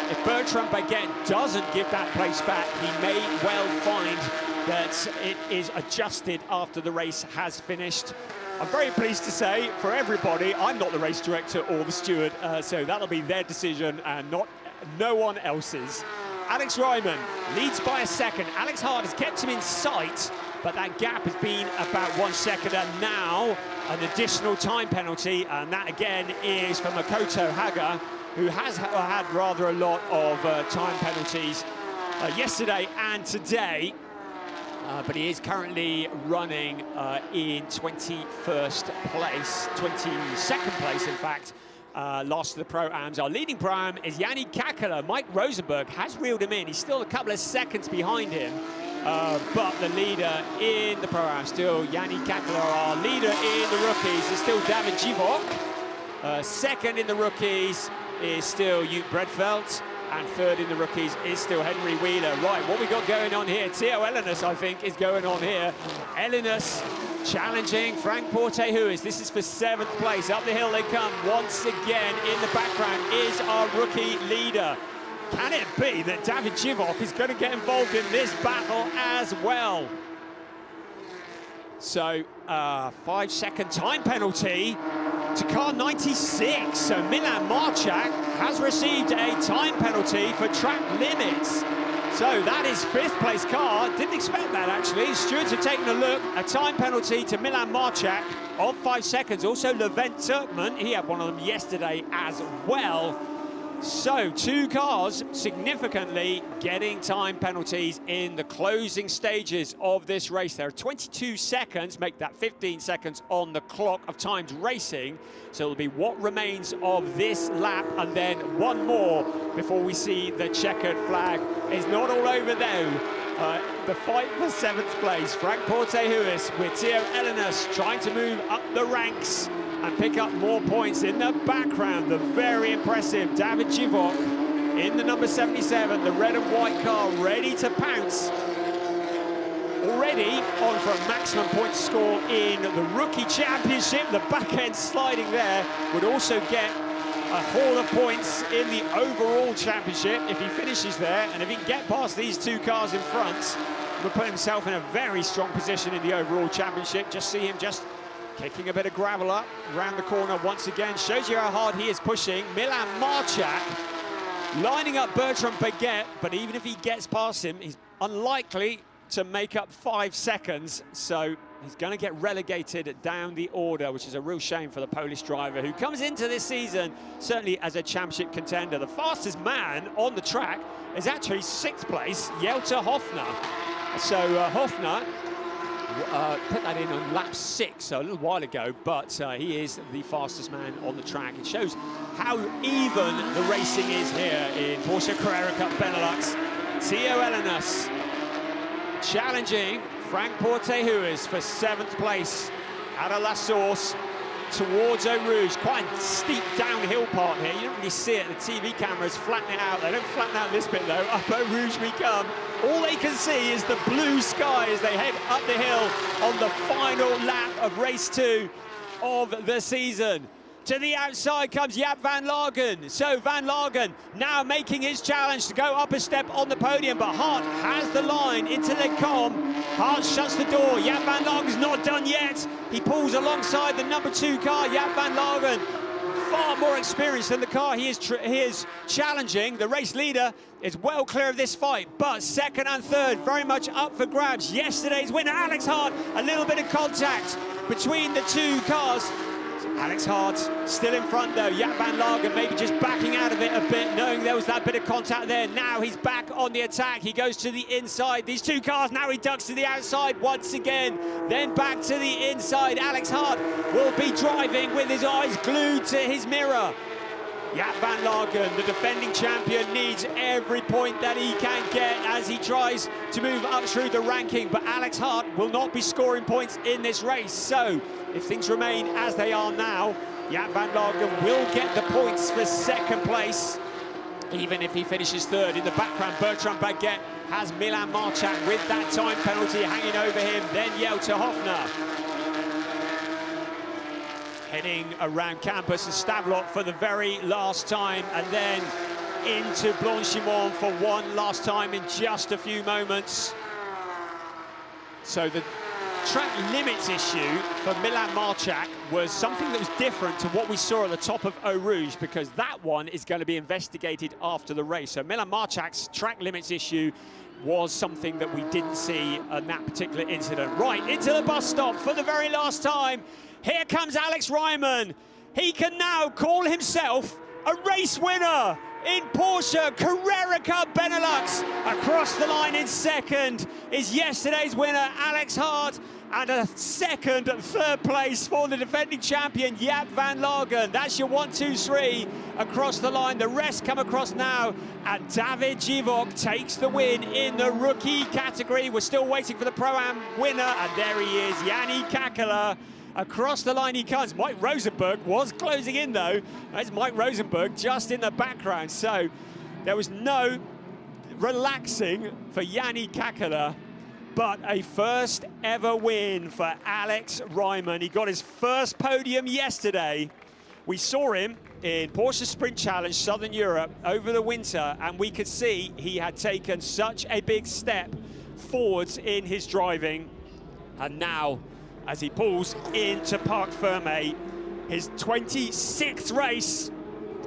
Speaker 1: if Bertrand Baguette doesn't give that place back, he may well find that it is adjusted after the race has finished. I'm very pleased to say, for everybody, I'm not the race director or the steward, so that'll be their decision and not no one else's. Alex Ryman leads by a second. Alex Hart has kept him in sight, but that gap has been about 1 second, and now an additional time penalty, and that again is from Makoto Haga, who has had rather a lot of time penalties yesterday and today. But he is currently running in 21st place, 22nd place, in fact, last of the Pro-Ams. Our leading Pro-Am is Yannick Kakela. Mike Rosenberg has reeled him in. He's still a couple of seconds behind him. But the leader in the Pro-Am, still Yannick Kakela. Our leader in the rookies is still David Givok. Second in the rookies is still Ute Bredfeldt. And third in the rookies is still Henry Wheeler. Right, what we got going on here? Theo Elinus, I think, is going on here. Elinus challenging Frank Portehuis. This is for 7th place. Up the hill they come once again. In the background is our rookie leader. Can it be that David Givok is going to get involved in this battle as well? So, 5-second time penalty to car 96. So Milan Marchak has received a time penalty for track limits. So that is 5th place car. Didn't expect that, actually. Stewards have taken a look. A time penalty to Milan Marchak of 5 seconds. Also, Levent Turkman, he had one of them yesterday as well. So 2 cars significantly getting time penalties in the closing stages of this race. There are 22 seconds, make that 15 seconds on the clock of timed racing. So it'll be what remains of this lap, and then one more before we see the checkered flag. It's not all over though. The fight for 7th place. Francorchamps with Theo Elenas trying to move up the ranks and pick up more points. In the background, the very impressive David Givok in the number 77, the red and white car, ready to pounce. Already on for a maximum point score in the Rookie Championship. The back end sliding there would also get a haul of points in the overall championship if he finishes there, and if he can get past these two cars in front, will put himself in a very strong position in the overall championship. Just see him just kicking a bit of gravel up around the corner once again. Shows you how hard he is pushing. Milan Marchak lining up Bertrand Baguette, but even if he gets past him, he's unlikely to make up 5 seconds, so he's going to get relegated down the order, which is a real shame for the Polish driver, who comes into this season certainly as a championship contender. The fastest man on the track is actually 6th place, Jelte Hofner. So Hofner put that in on lap 6, so a little while ago, but he is the fastest man on the track. It shows how even the racing is here in Porsche Carrera Cup Benelux. Theo Elenas challenging Francorchamps for 7th place out of La Source towards Eau Rouge. Quite a steep downhill part here. You don't really see it. The TV cameras flatten it out. They don't flatten out this bit though. Up Eau Rouge we come. All they can see is the blue sky as they head up the hill on the final lap of race 2 of the season. To the outside comes Jaap van Lagen. So Van Lagen now making his challenge to go up a step on the podium, but Hart has the line into the com. Hart shuts the door. Jaap van Lagen's not done yet. He pulls alongside the number 2 car. Jaap van Lagen, far more experienced than the car he is challenging. The race leader is well clear of this fight, but 2nd and 3rd very much up for grabs. Yesterday's winner, Alex Hart, a little bit of contact between the 2 cars. Alex Hart still in front though. Jaap van Lagen maybe just backing out of it a bit, knowing there was that bit of contact there. Now he's back on the attack. He goes to the inside. These 2 cars, now he ducks to the outside once again. Then back to the inside. Alex Hart will be driving with his eyes glued to his mirror. Jaap van Lagen, the defending champion, needs every point that he can get as he tries to move up through the ranking, but Alex Hart will not be scoring points in this race. So if things remain as they are now, Jaap van Lagen will get the points for 2nd place, even if he finishes 3rd. In the background, Bertrand Baguette has Milan Marchak with that time penalty hanging over him, then Jelte Hofner. Heading around Campus and Stavelot for the very last time, and then into Blanchimont for one last time in just a few moments. So the track limits issue for Milan Marchak was something that was different to what we saw at the top of Eau Rouge, because that one is going to be investigated after the race. So Milan Marchak's track limits issue was something that we didn't see in that particular incident. Right, into the bus stop for the very last time. Here comes Alex Ryman. He can now call himself a race winner in Porsche Carrera Cup Benelux. Across the line in 2nd is yesterday's winner, Alex Hart, and a 2nd and 3rd place for the defending champion, Jaap van Lagen. That's your 1, 2, 3 across the line. The rest come across now, and David Givok takes the win in the rookie category. We're still waiting for the Pro-Am winner, and there he is, Yanni Kakela. Across the line he comes. Mike Rosenberg was closing in though. There's Mike Rosenberg just in the background. So there was no relaxing for Yanni Kakela, but a first ever win for Alex Ryman. He got his first podium yesterday. We saw him in Porsche Sprint Challenge Southern Europe over the winter, and we could see he had taken such a big step forwards in his driving. And now, as he pulls into Parc Fermé, his 26th race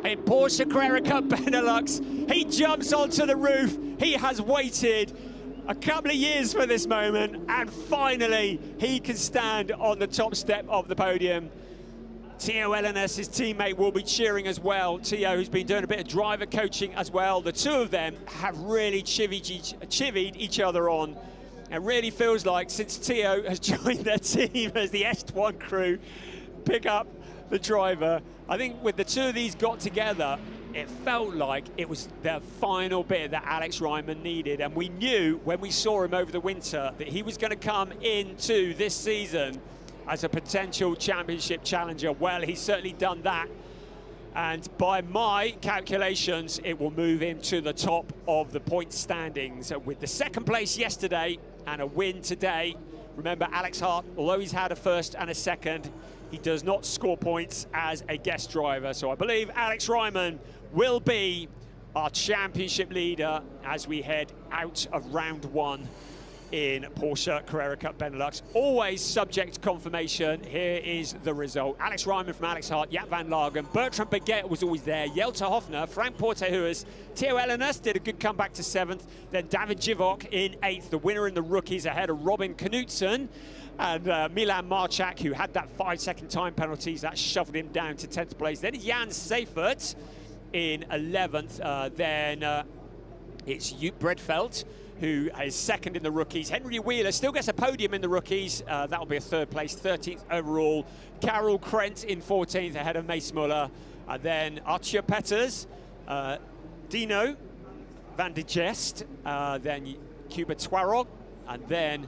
Speaker 1: in Porsche Carrera Cup Benelux, he jumps onto the roof. He has waited a couple of years for this moment, and finally he can stand on the top step of the podium. Theo Elenas, his teammate, will be cheering as well. Theo, who's been doing a bit of driver coaching as well. The 2 of them have really chivied each other on. It really feels like since Theo has joined their team as the S1 crew pick up the driver, I think with the 2 of these got together, it felt like it was the final bit that Alex Ryman needed, and we knew when we saw him over the winter that he was going to come into this season as a potential championship challenger. Well, he's certainly done that, and by my calculations, it will move him to the top of the point standings with the second place yesterday and a win today. Remember, Alex Hart, although he's had a first and a second, he does not score points as a guest driver. So I believe Alex Ryman will be our championship leader as we head out of round one in Porsche Carrera Cup Benelux. Always subject to confirmation. Here is the result. Alex Ryman from Alex Hart, Jaap van Lagen, Bertrand Baguette was always there, Jelte Hofner, Frank Portehuis, Theo Ellenas did a good comeback to 7th, then David Givok in 8th, the winner in the rookies ahead of Robin Knudsen, and Milan Marchak, who had that 5-second time penalties, that shoved him down to 10th place. Then Jan Seifert in 11th, then it's Joop Bredveld, who is second in the rookies. Henry Wheeler still gets a podium in the rookies. That'll be a 3rd place, 13th overall. Karel Krent in 14th ahead of Mace Muller. Then Arthur Peters, Dino van de Gest, then Cuba Twarog, and then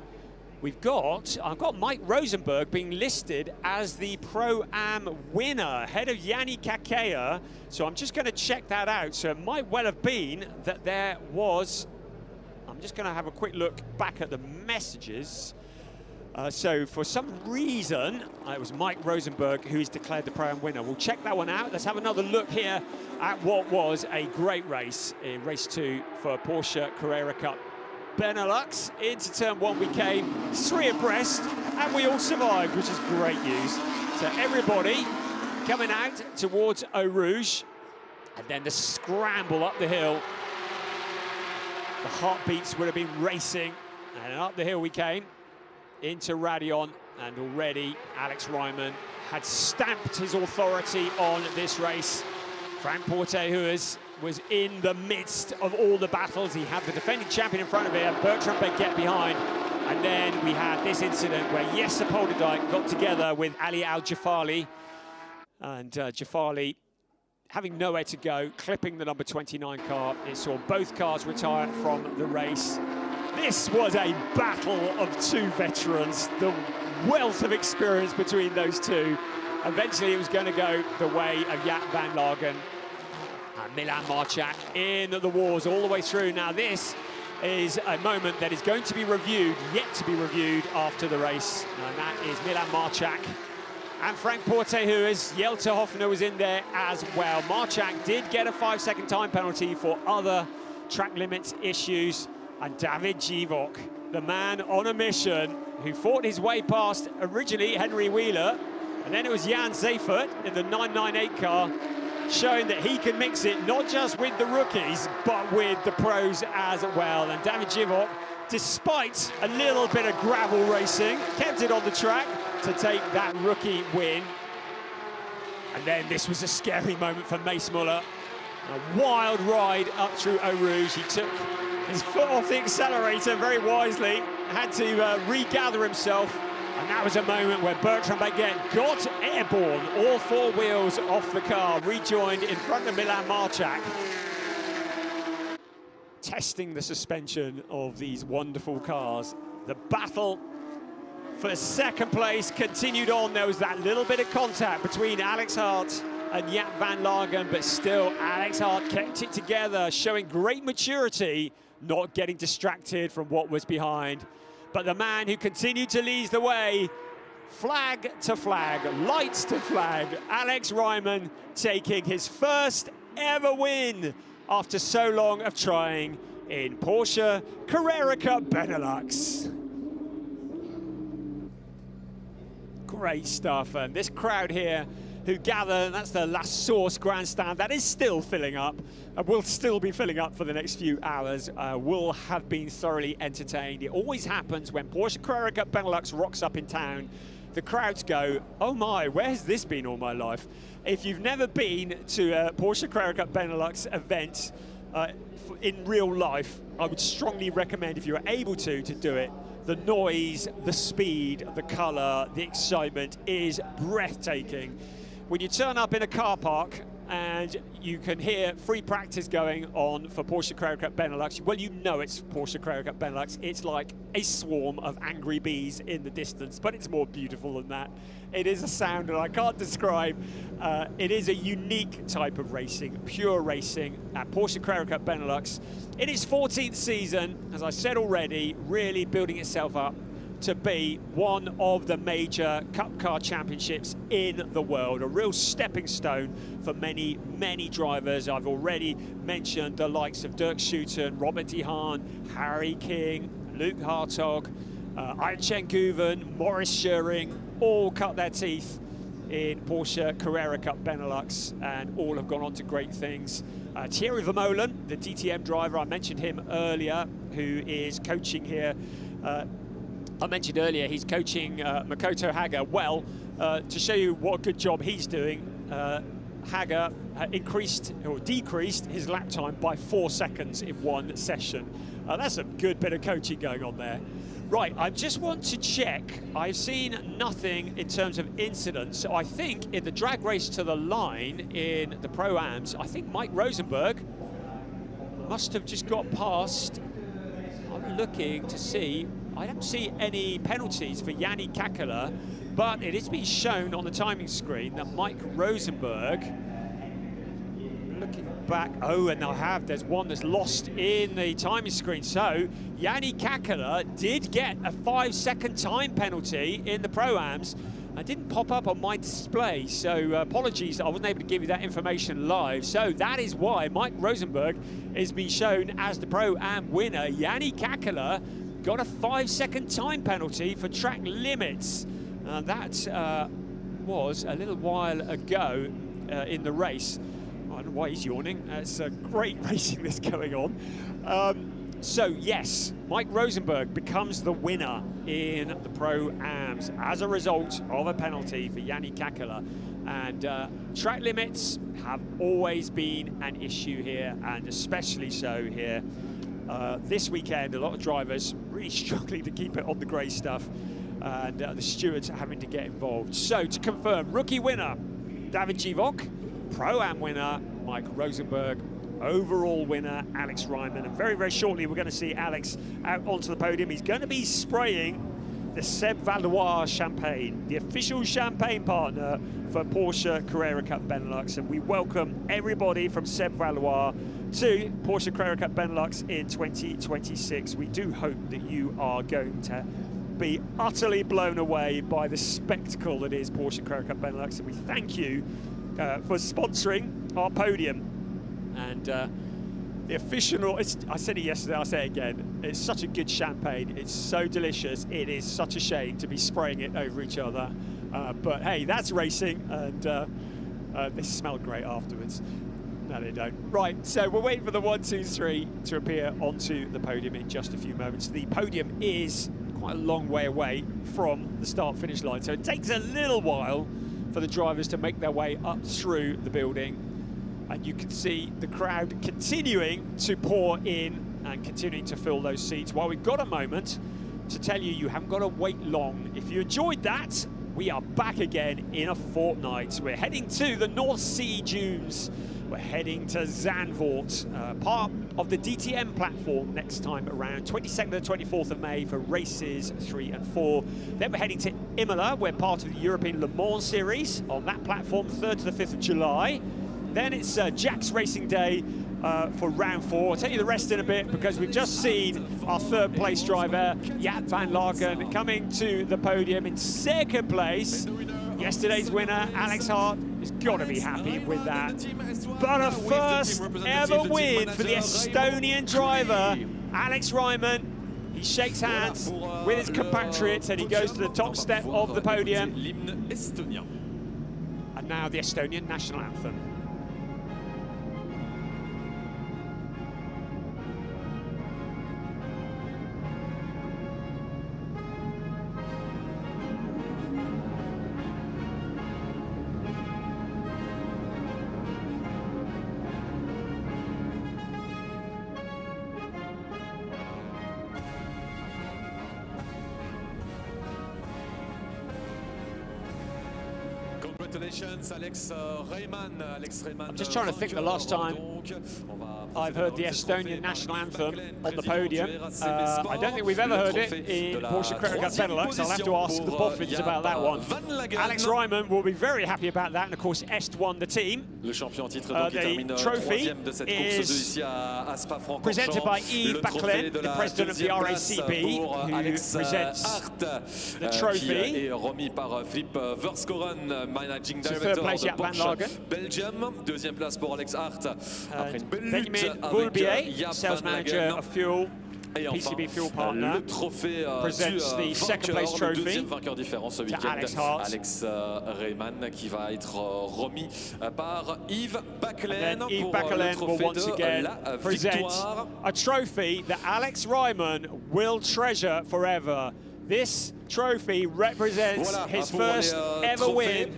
Speaker 1: I've got Mike Rosenberg being listed as the Pro-Am winner, ahead of Yanni Kakea. So I'm just going to check that out. So it might well have been that there was, I'm just going to have a quick look back at the messages. So for some reason, it was Mike Rosenberg who is declared the Pro-Am winner. We'll check that one out. Let's have another look here at what was a great race in race 2 for Porsche Carrera Cup Benelux. Into turn 1 we came, 3 abreast, and we all survived, which is great news. So everybody coming out towards Eau Rouge, and then the scramble up the hill. The heartbeats would have been racing, and up the hill we came into Radion, and already Alex Ryman had stamped his authority on this race. Frank Portehuis was in the midst of all the battles. He had the defending champion in front of him, Bertrand Baguette behind, and then we had this incident where Jesse Polderdijk got together with Ali Al-Jafali, and Jafali, having nowhere to go, clipping the number 29 car. It saw both cars retire from the race. This was a battle of 2 veterans, the wealth of experience between those two. Eventually it was going to go the way of Jaap van Lagen and Milan Marchak in the wars all the way through. Now this is a moment that is going to be reviewed, yet to be reviewed after the race, and that is Milan Marchak and Frank Portehuis. Jelte Hofner was in there as well. Marchak did get a 5-second time penalty for other track limits issues, and David Givok, the man on a mission, who fought his way past originally Henry Wheeler, and then it was Jan Seifert in the 998 car, showing that he can mix it not just with the rookies, but with the pros as well. And David Givok, despite a little bit of gravel racing, kept it on the track to take that rookie win. And then this was a scary moment for Mace Muller. A wild ride up through Eau Rouge. He took his foot off the accelerator very wisely, had to regather himself. And that was a moment where Bertrand Baguette got airborne, all 4 wheels off the car, rejoined in front of Milan Marchak. Testing the suspension of these wonderful cars. The battle for 2nd place continued on. There was that little bit of contact between Alex Hart and Jaap van Lagen, but still Alex Hart kept it together, showing great maturity, not getting distracted from what was behind. But the man who continued to lead the way, flag to flag, lights to flag, Alex Ryman taking his first ever win after so long of trying in Porsche Carrera Cup Benelux. Great stuff, and this crowd here who gather, that's the La Source grandstand, that is still filling up, and will still be filling up for the next few hours, will have been thoroughly entertained. It always happens when Porsche Carrera Cup Benelux rocks up in town. The crowds go, oh my, where has this been all my life? If you've never been to a Porsche Carrera Cup Benelux event in real life, I would strongly recommend, if you're able to do it. The noise, the speed, the colour, the excitement is breathtaking. When you turn up in a car park and you can hear free practice going on for Porsche Carrera Cup Benelux. Well, you know it's Porsche Carrera Cup Benelux. It's like a swarm of angry bees in the distance, but it's more beautiful than that. It is a sound that I can't describe. It is a unique type of racing, pure racing at Porsche Carrera Cup Benelux. In its 14th season, as I said already, really building itself up to be one of the major Cup Car Championships in the world, a real stepping stone for many, many drivers. I've already mentioned the likes of Dirk Schuiten, Robert De Haan, Harry King, Luke Hartog, Aychen Guven, Maurice Schering, all cut their teeth in Porsche Carrera Cup Benelux, and all have gone on to great things. Thierry Vermeulen, the DTM driver, I mentioned him earlier, who is coaching here. I mentioned earlier he's coaching Makoto Haga. Well, to show you what a good job he's doing, Haga increased or decreased his lap time by 4 seconds in one session. That's a good bit of coaching going on there. Right, I just want to check. I've seen nothing in terms of incidents. So I think in the drag race to the line in the Pro-Ams, I think Mike Rosenberg must have just got past. I'm looking to see. I don't see any penalties for Yanni Kakela, but it has been shown on the timing screen that Mike Rosenberg, looking back, oh, and there's one that's lost in the timing screen. So Yanni Kakela did get a 5-second time penalty in the Pro-Ams. It didn't pop up on my display, so apologies that I wasn't able to give you that information live. So that is why Mike Rosenberg is being shown as the Pro-Am winner. Yanni Kakela got a 5-second time penalty for track limits. That was a little while ago in the race. I don't know why he's yawning. It's great racing that's going on. So yes, Mike Rosenberg becomes the winner in the Pro-Ams as a result of a penalty for Yanni Kakela. And track limits have always been an issue here, and especially so here. This weekend, a lot of drivers really struggling to keep it on the grey stuff, and the stewards are having to get involved. So to confirm, rookie winner, David Givok, Pro-Am winner, Mike Rosenberg, overall winner, Alex Ryman. And very, very shortly, we're going to see Alex out onto the podium. He's going to be spraying the Seb Valois champagne, the official champagne partner for Porsche Carrera Cup Benelux. And we welcome everybody from Seb Valois to Porsche Carrera Cup Benelux in 2026. We do hope that you are going to be utterly blown away by the spectacle that is Porsche Carrera Cup Benelux. And we thank you for sponsoring our podium. And the official, I said it yesterday, I'll say it again, it's such a good champagne, it's so delicious, it is such a shame to be spraying it over each other. But hey, that's racing, and they smell great afterwards. No, they don't. Right, so we're waiting for the 1, 2, 3 to appear onto the podium in just a few moments. The podium is quite a long way away from the start-finish line, so it takes a little while for the drivers to make their way up through the building. And you can see the crowd continuing to pour in and continuing to fill those seats. While we've got a moment to tell you, you haven't got to wait long. If you enjoyed that, we are back again in a fortnight. We're heading to the North Sea dunes. We're heading to Zandvoort, part of the DTM platform next time around, 22nd to 24th of May for races 3 and 4. Then we're heading to Imola. We're part of the European Le Mans Series on that platform, 3rd to the 5th of July. Then it's Jack's Racing Day for round 4. I'll tell you the rest in a bit, because we've just seen our 3rd place driver, Jaap van Laken, coming to the podium in 2nd place. Yesterday's winner, Alex Hart, has got to be happy with that. But a first ever win for the Estonian driver, Alex Ryman. He shakes hands with his compatriots and he goes to the top step of the podium. And now the Estonian national anthem.
Speaker 2: Congratulations, Alex Rayman.
Speaker 1: I'm just trying to think the last time I've heard the Estonian national anthem on the podium. I don't think we've ever heard it in Porsche Carrera Benelux. I'll have to ask the Boffins about that one. Alex Rayman will be very happy about that, and of course Est won the team.
Speaker 2: Le champion en titre donc,
Speaker 1: the trophy
Speaker 2: de cette course ici à Spa-Francorchamps.
Speaker 1: Presented by Yves Bacquelin, the president of the RACB, who presents the trophy.
Speaker 2: Et remis par Philippe Verskoren, managing director
Speaker 1: third place,
Speaker 2: de
Speaker 1: Van
Speaker 2: Porsche
Speaker 1: Lagen.
Speaker 2: Belgium. Deuxième place pour Alex Hart. Après une belle lutte
Speaker 1: Benjamin
Speaker 2: avec
Speaker 1: sales manager of Fuel,
Speaker 2: et enfin,
Speaker 1: PCCB Fuel partner,
Speaker 2: le trophée
Speaker 1: presents the second place
Speaker 2: le
Speaker 1: trophy
Speaker 2: deuxième vainqueur différent ce week-end, Alex Rayman, qui va être remis par Yves Bacquelin pour le trophée de la victoire.
Speaker 1: A trophy that Alex Rayman will treasure forever. This trophy represents his first ever win in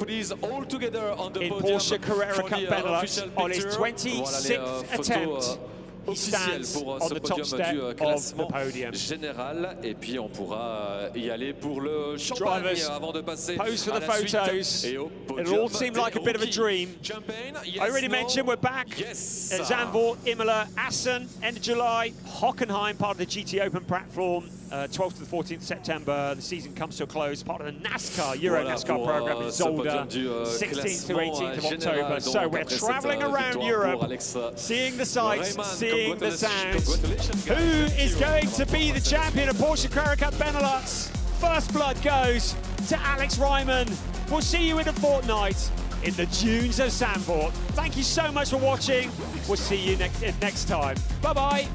Speaker 1: Porsche Carrera Cup Benelux on his 26th attempt. He stands on the top step of the podium.
Speaker 2: Général, et puis on pourra y aller pour le champagne avant de passer
Speaker 1: pose for the photos. It'll all seem like a bit of a dream. I already mentioned we're back at Zandvoort, Imola, Assen, end of July, Hockenheim, part of the GT Open platform. 12th to the 14th September, the season comes to a close. Part of the NASCAR, Euro NASCAR program in Zolder, 16th to 18th of October. So we're traveling around Europe, seeing the sights, seeing the sounds. Who is going to be the champion of Porsche Carrera Cup Benelux? First blood goes to Alex Rayman. We'll see you in a fortnight in the dunes of Zandvoort. Thank you so much for watching. We'll see you next time. Bye-bye.